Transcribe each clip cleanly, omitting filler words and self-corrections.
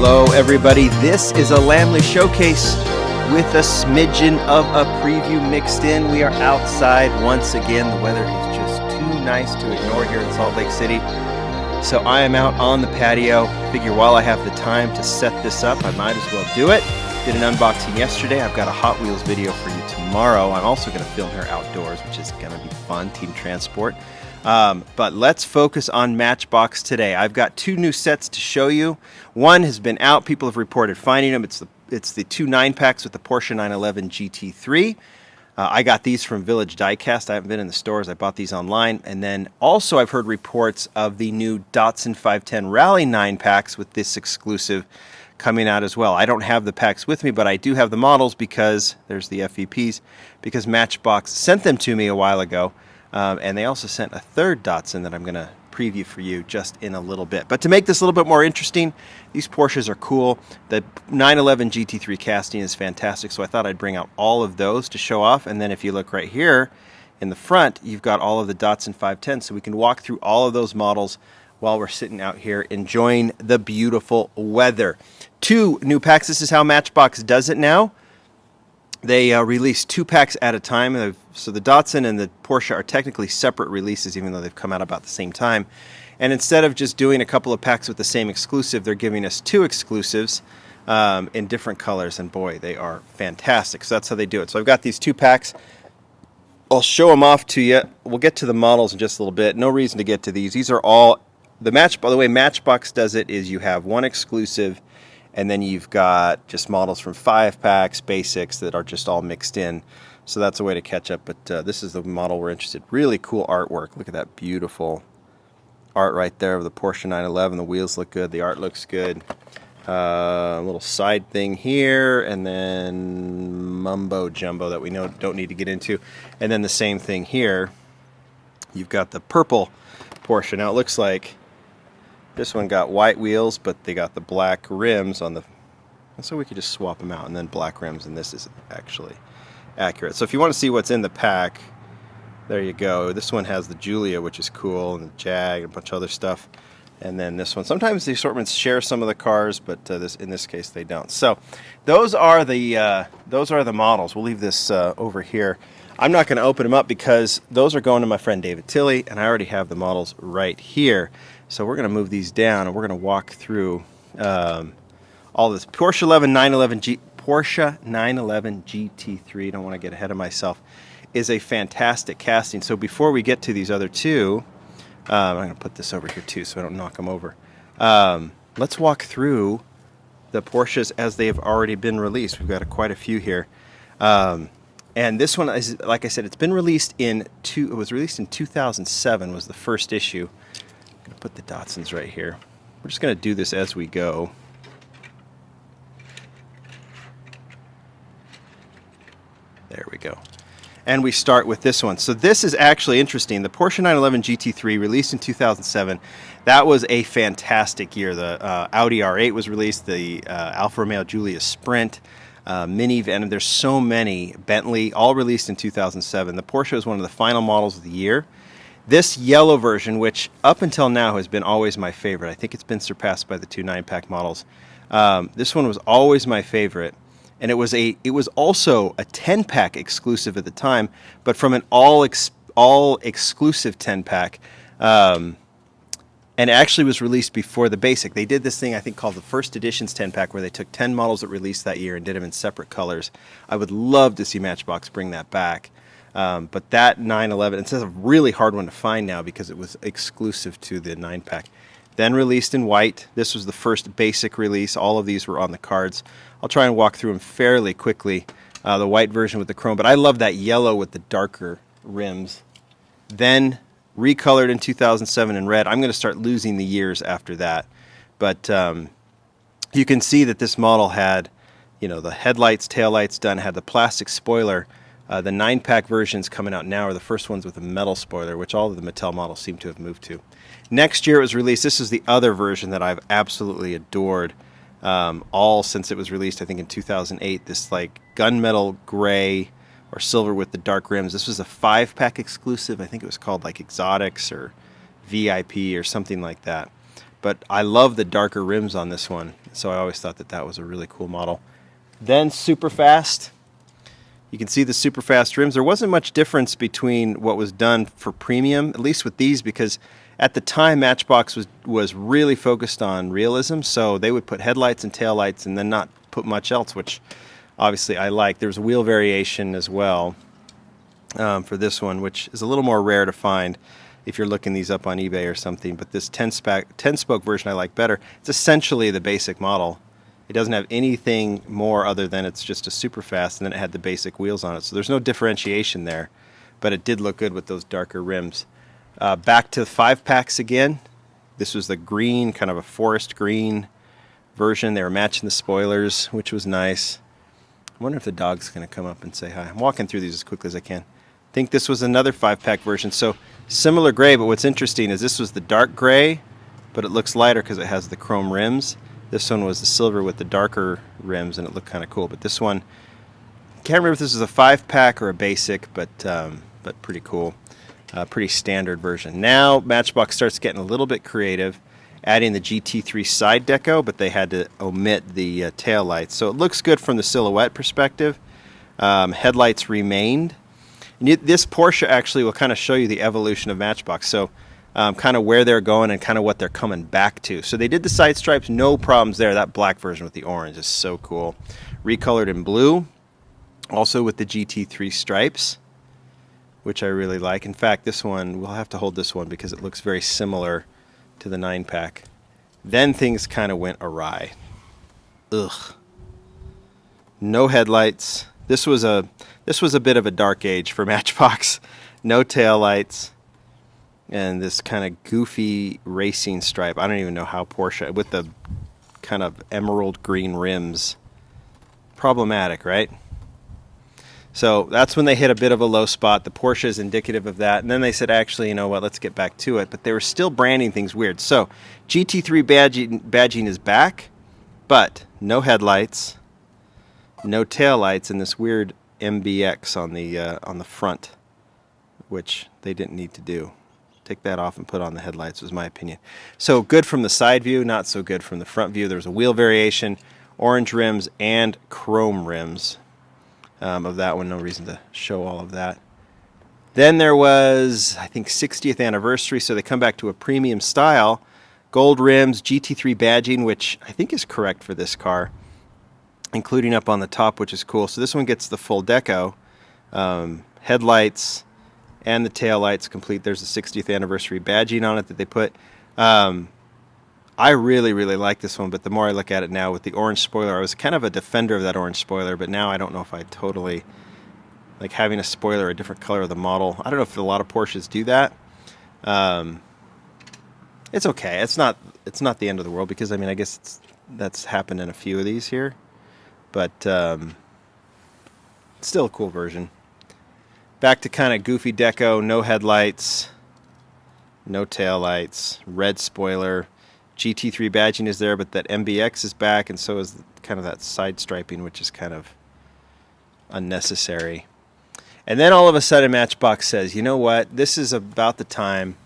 Hello everybody, this is a Lamley showcase with a smidgen of a preview mixed in. We are outside once again. The weather is just too nice to ignore here in Salt Lake City. So I am out on the patio. Figure while I have the time to set this up, I might as well do it. Did an unboxing yesterday. I've got a Hot Wheels video for you tomorrow. I'm also going to film here outdoors, which is going to be fun, team transport. But let's focus on Matchbox today. I've got two new sets to show you. One has been out. People have reported finding them. It's the two 9-packs with the Porsche 911 GT3. I got these from Village Diecast. I haven't been in the stores. I bought these online. And then also I've heard reports of the new Datsun 510 Rally 9-packs with this exclusive coming out as well. I don't have the packs with me, but I do have the models because, there's the FVPs, because Matchbox sent them to me a while ago. And they also sent a third Datsun that I'm going to preview for you just in a little bit. But to make this a little bit more interesting, these Porsches are cool. The 911 GT3 casting is fantastic, so I thought I'd bring out all of those to show off. And then if you look right here in the front, you've got all of the Datsun 510, so we can walk through all of those models while we're sitting out here enjoying the beautiful weather. Two new packs. This is how Matchbox does it now. They release 2 packs at a time. So the Datsun and the Porsche are technically separate releases, even though they've come out about the same time. And instead of just doing a couple of packs with the same exclusive, they're giving us 2 exclusives in different colors. And boy, they are fantastic. So that's how they do it. So I've got these 2 packs. I'll show them off to you. We'll get to the models in just a little bit. No reason to get to these. These are all by the way, Matchbox does it is you have 1 exclusive, and then you've got just models from 5 packs, basics that are just all mixed in. So that's a way to catch up. But this is the model we're interested in. Really cool artwork. Look at that beautiful art right there of the Porsche 911. The wheels look good. The art looks good. A little side thing here, and then mumbo jumbo that we don't need to get into. And then the same thing here. You've got the purple Porsche. Now it looks like this one got white wheels, but they got the black rims on the... And so we could just swap them out, and then black rims, and this is actually accurate. So if you want to see what's in the pack, there you go. This one has the Giulia, which is cool, and the Jag, and a bunch of other stuff. And then this one. Sometimes the assortments share some of the cars, but in this case they don't. So those are the models. We'll leave this over here. I'm not going to open them up because those are going to my friend David Tilley, and I already have the models right here. So we're going to move these down, and we're going to walk through all this. Porsche 911 GT3, don't want to get ahead of myself, is a fantastic casting. So before we get to these other two, I'm going to put this over here too so I don't knock them over. Let's walk through the Porsches as they have already been released. We've got quite a few here. And this one is, like I said, it's been released it was released in 2007 was the first issue. I'm going to put the Datsuns right here. We're just going to do this as we go. There we go. And we start with this one. So this is actually interesting. The Porsche 911 GT3 released in 2007. That was a fantastic year. The Audi R8 was released. The Alfa Romeo Giulia Sprint. Minivan, and there's so many. Bentley, all released in 2007. The Porsche was one of the final models of the year. This yellow version, which up until now has been always my favorite. I think it's been surpassed by the 2 9-pack models. This one was always my favorite. And it was also a 10-pack exclusive at the time, but from an all exclusive 10-pack, and actually was released before the basic. They did this thing I think called the First Editions 10-pack, where they took 10 models that released that year and did them in separate colors. I would love to see Matchbox bring that back. But that 911, it's a really hard one to find now because it was exclusive to the 9-pack. Then released in white. This was the first basic release. All of these were on the cards. I'll try and walk through them fairly quickly. The white version with the chrome, but I love that yellow with the darker rims. Then recolored in 2007 in red. I'm going to start losing the years after that. But you can see that this model had, the headlights, taillights done, had the plastic spoiler. The 9-pack versions coming out now are the first ones with a metal spoiler, which all of the Mattel models seem to have moved to. Next year it was released. This is the other version that I've absolutely adored. All since it was released, I think in 2008, this like gunmetal gray or silver with the dark rims. This was a 5-pack exclusive. I think it was called like Exotics or VIP or something like that. but I love the darker rims on this one, so I always thought that that was a really cool model. Then super fast. You can see the super fast rims. There wasn't much difference between what was done for premium, at least with these, because at the time Matchbox was really focused on realism, so they would put headlights and taillights and then not put much else, which obviously I like. There's a wheel variation as well for this one, which is a little more rare to find if you're looking these up on eBay or something, but this 10-spoke version I like better. It's essentially the basic model. It doesn't have anything more other than it's just a super fast, and then it had the basic wheels on it, so there's no differentiation there, but it did look good with those darker rims. Back to the 5-packs again. This was the green, kind of a forest green version. They were matching the spoilers, which was nice. I wonder if the dog's going to come up and say hi. I'm walking through these as quickly as I can. I think this was another 5-pack version. So similar gray, but what's interesting is this was the dark gray, but it looks lighter because it has the chrome rims. This one was the silver with the darker rims, and it looked kind of cool. But this one, can't remember if this was a 5-pack or a basic, but pretty cool. Pretty standard version. Now Matchbox starts getting a little bit creative, adding the GT3 side deco, but they had to omit the tail lights. So it looks good from the silhouette perspective. Headlights remained. And this Porsche actually will kind of show you the evolution of Matchbox. So kind of where they're going and kind of what they're coming back to. So they did the side stripes, no problems there. That black version with the orange is so cool. Recolored in blue, also with the GT3 stripes, which I really like. In fact, this one, we'll have to hold this one because it looks very similar to the 9-pack. Then things kind of went awry. Ugh. No headlights. This was a bit of a dark age for Matchbox. No taillights. And this kind of goofy racing stripe. I don't even know how Porsche, with the kind of emerald green rims. Problematic, right? So that's when they hit a bit of a low spot. The Porsche is indicative of that. And then they said, actually, you know what, let's get back to it. But they were still branding things weird. So GT3 badging is back, but no headlights, no taillights, and this weird MBX on the front, which they didn't need to do. Take that off and put on the headlights was my opinion. So good from the side view, not so good from the front view. There's a wheel variation, orange rims, and chrome rims. Of that one, no reason to show all of that. Then there was, I think, 60th anniversary, so they come back to a premium style. Gold rims, GT3 badging, which I think is correct for this car, including up on the top, which is cool. So this one gets the full deco, headlights, and the tail lights complete. There's a 60th anniversary badging on it that they put. I really, really like this one, but the more I look at it now with the orange spoiler, I was kind of a defender of that orange spoiler, but now I don't know if I totally like having a spoiler a different color of the model. I don't know if a lot of Porsches do that. It's okay. It's not the end of the world because, I mean, I guess that's happened in a few of these here, but still a cool version. Back to kind of goofy deco, no headlights, no tail lights, red spoiler. GT3 badging is there, but that MBX is back, and so is kind of that side striping, which is kind of unnecessary. And then all of a sudden Matchbox says, you know what, this is about the time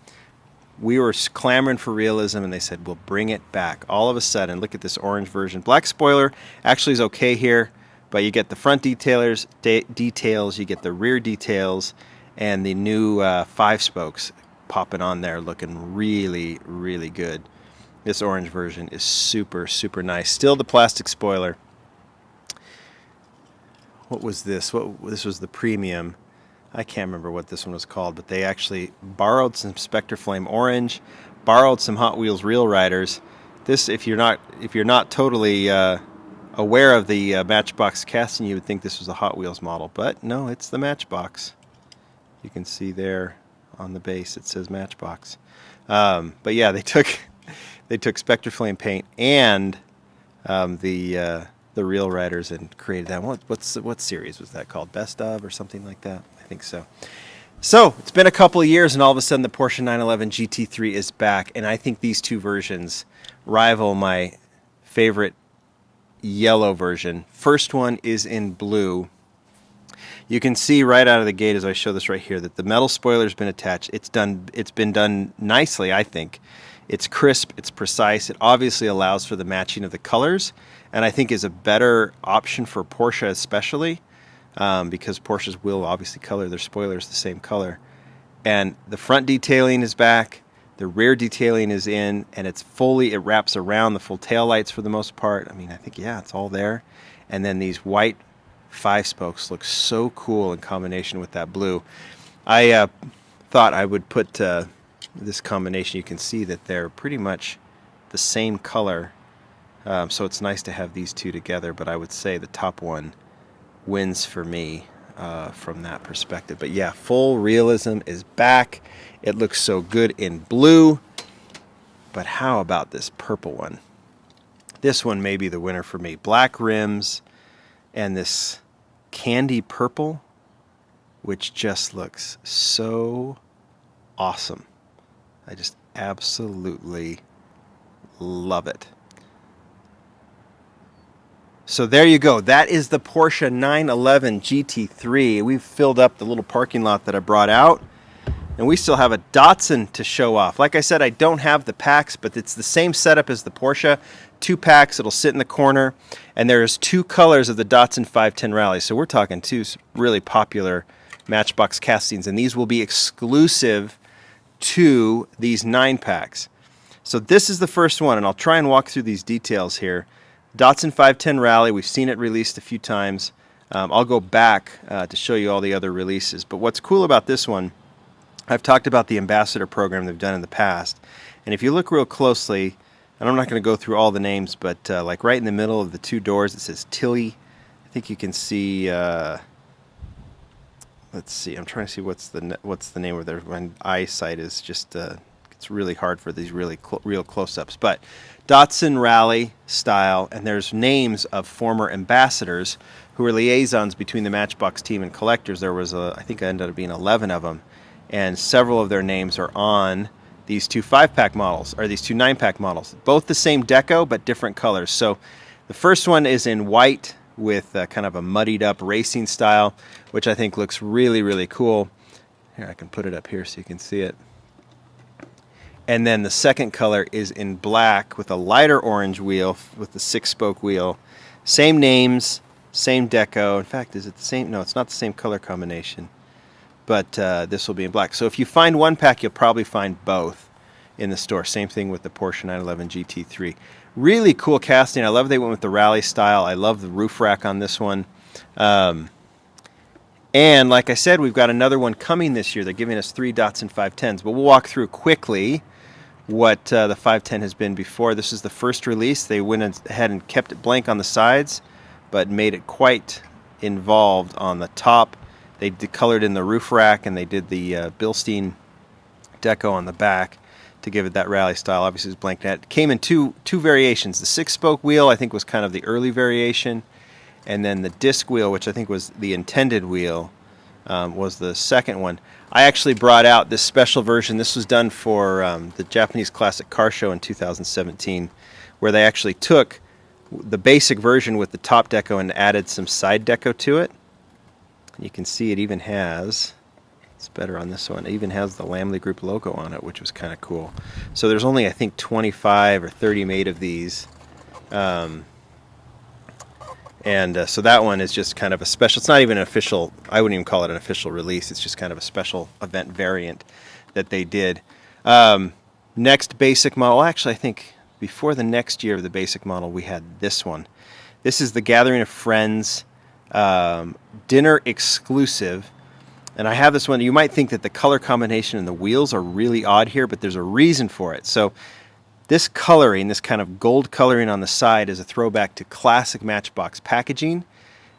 we were clamoring for realism, and they said, we'll bring it back. All of a sudden, look at this orange version. Black spoiler actually is okay here, but you get the front details, you get the rear details, and the new 5 spokes popping on there looking really, really good. This orange version is super, super nice. Still the plastic spoiler. What was this? This was the premium. I can't remember what this one was called, but they actually borrowed some Spectre Flame orange, borrowed some Hot Wheels Real Riders. This, if you're not totally aware of the Matchbox casting, you would think this was a Hot Wheels model, but no, it's the Matchbox. You can see there on the base it says Matchbox. But yeah, they took Spectre Flame paint and the Real Riders and created that. What series was that called? Best of or something like that? I think so. So it's been a couple of years, and all of a sudden the Porsche 911 GT3 is back, and I think these two versions rival my favorite yellow version. First one is in blue. You can see right out of the gate, as I show this right here, that the metal spoiler's been attached. It's been done nicely, I think. It's crisp, it's precise. It obviously allows for the matching of the colors, and I think is a better option for Porsche especially, because Porsches will obviously color their spoilers the same color. And the front detailing is back, the rear detailing is in, and it wraps around the full tail lights for the most part. I mean, I think, yeah, it's all there. And then these white 5-spokes look so cool in combination with that blue. I thought I would put this combination. You can see that they're pretty much the same color, so it's nice to have these two together, but I would say the top one wins for me from that perspective. But yeah, full realism is back. It looks so good in blue, but how about this purple one? This one may be the winner for me. Black rims and this candy purple, which just looks so awesome. I just absolutely love it. So there you go. That is the Porsche 911 GT3. We've filled up the little parking lot that I brought out, and we still have a Datsun to show off. Like I said, I don't have the packs, but it's the same setup as the Porsche. 2 packs, it'll sit in the corner, and there's 2 colors of the Datsun 510 Rally. So we're talking 2 really popular Matchbox castings, and these will be exclusive to these 9 packs. So this is the first one, and I'll try and walk through these details here. Datsun 510 Rally, we've seen it released a few times. I'll go back to show you all the other releases. But what's cool about this one, I've talked about the ambassador program they've done in the past. And if you look real closely, and I'm not going to go through all the names, but like right in the middle of the 2 doors, it says Tilly. I think you can see, let's see, I'm trying to see what's the name of their, my eyesight is just, it's really hard for these real close-ups. But Datsun Rally style, and there's names of former ambassadors who are liaisons between the Matchbox team and collectors. There was, I think it ended up being 11 of them, and several of their names are on these 2 5-pack models, or these 2 9-pack models. Both the same deco, but different colors. So the first one is in white with kind of a muddied up racing style, which I think looks really, really cool. Here, I can put it up here so you can see it. And then the second color is in black with a lighter orange wheel with the 6-spoke wheel. Same names, same deco. In fact, is it the same? No, it's not the same color combination. But this will be in black. So if you find one pack, you'll probably find both in the store. Same thing with the Porsche 911 GT3. Really cool casting. I love they went with the rally style. I love the roof rack on this one. And like I said, we've got another one coming this year. They're giving us 3 Datsun 510s. But we'll walk through quickly what the 510 has been before. This is the first release. They went ahead and kept it blank on the sides, but made it quite involved on the top. They colored in the roof rack, and they did the Bilstein deco on the back to give it that rally style. Obviously, it's blanked out. It came in two variations. The 6-spoke wheel, I think, was kind of the early variation, and then the disc wheel, which I think was the intended wheel, was the second one. I actually brought out this special version. This was done for the Japanese Classic Car Show in 2017, where they actually took the basic version with the top deco and added some side deco to it. You can see it even has, it's better on this one, it even has the Lamley Group logo on it, which was kind of cool. So there's only, I think, 25 or 30 made of these. So that one is just kind of a special, it's not even an official, I wouldn't even call it an official release, it's just kind of a special event variant that they did. Next basic model, actually I think before the next year of the basic model we had this one. This is the Gathering of Friends dinner exclusive, and I have this one. You might think that the color combination and the wheels are really odd here, but there's a reason for it. So this coloring, this kind of gold coloring on the side, is a throwback to classic Matchbox packaging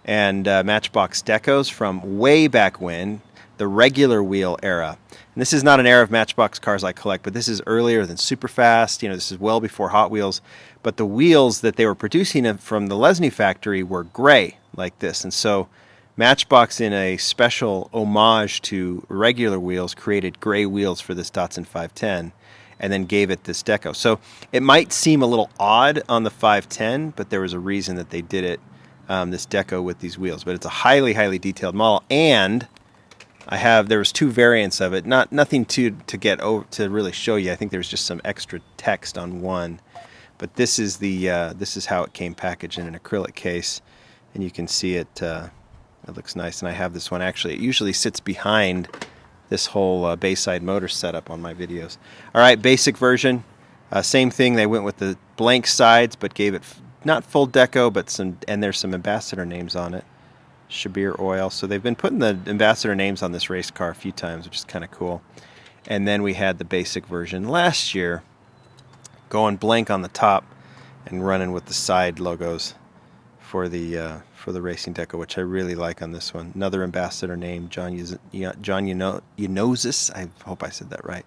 and Matchbox decos from way back when, the regular wheel era. And this is not an era of Matchbox cars I collect, but this is earlier than Superfast. You know, this is well before Hot Wheels. But the wheels that they were producing from the Lesney factory were gray like this. And so Matchbox, in a special homage to regular wheels, created gray wheels for this Datsun 510 and then gave it this deco. So it might seem a little odd on the 510, but there was a reason that they did it this deco with these wheels. But it's a highly, highly detailed model, and there was 2 variants of it. Nothing to get over to really show you. I think there's just some extra text on one. But this is this is how it came packaged in an acrylic case, and you can see it. It looks nice, and I have this one actually. It usually sits behind this whole Bayside motor setup on my videos. All right, basic version, same thing. They went with the blank sides, but gave it not full deco, but and there's some ambassador names on it. Shabir Oil. So they've been putting the ambassador names on this race car a few times, which is kind of cool. And then we had the basic version last year, going blank on the top and running with the side logos for the racing deco, which I really like on this one. Another ambassador name, John Unozis. I hope I said that right.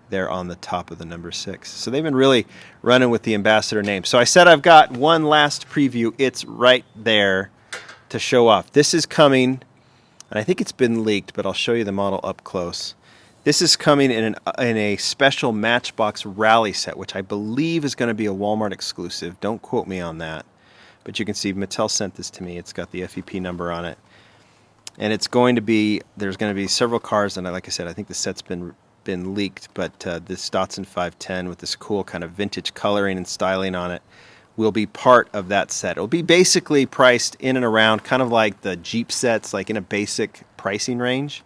They're on the top of the number 6. So they've been really running with the ambassador name. So I said I've got one last preview. It's right there to show off. This is coming, and I think it's been leaked, but I'll show you the model up close. This is coming in a special Matchbox rally set, which I believe is going to be a Walmart exclusive. Don't quote me on that. But you can see Mattel sent this to me. It's got the FEP number on it. And it's going to be, there's going to be several cars, and like I said, I think the set's been leaked, but this Datsun 510 with this cool kind of vintage coloring and styling on it will be part of that set. It'll be basically priced in and around, kind of like the Jeep sets, like in a basic pricing range.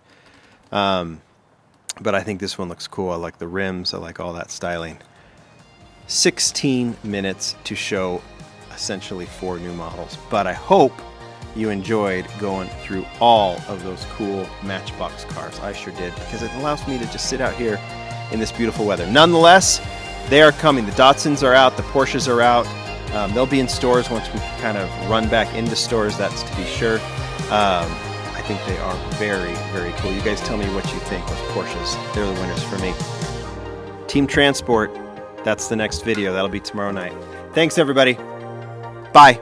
But I think this one looks cool. I like the rims. I like all that styling. 16 minutes to show essentially 4 new models, but I hope you enjoyed going through all of those cool Matchbox cars. I sure did, because it allows me to just sit out here in this beautiful weather. Nonetheless, they are coming. The Datsuns are out, the Porsches are out. They'll be in stores once we kind of run back into stores, that's to be sure. I think they are very, very cool. You guys tell me what you think of Porsches. They're the winners for me. Team Transport, that's the next video. That'll be tomorrow night. Thanks, everybody. Bye.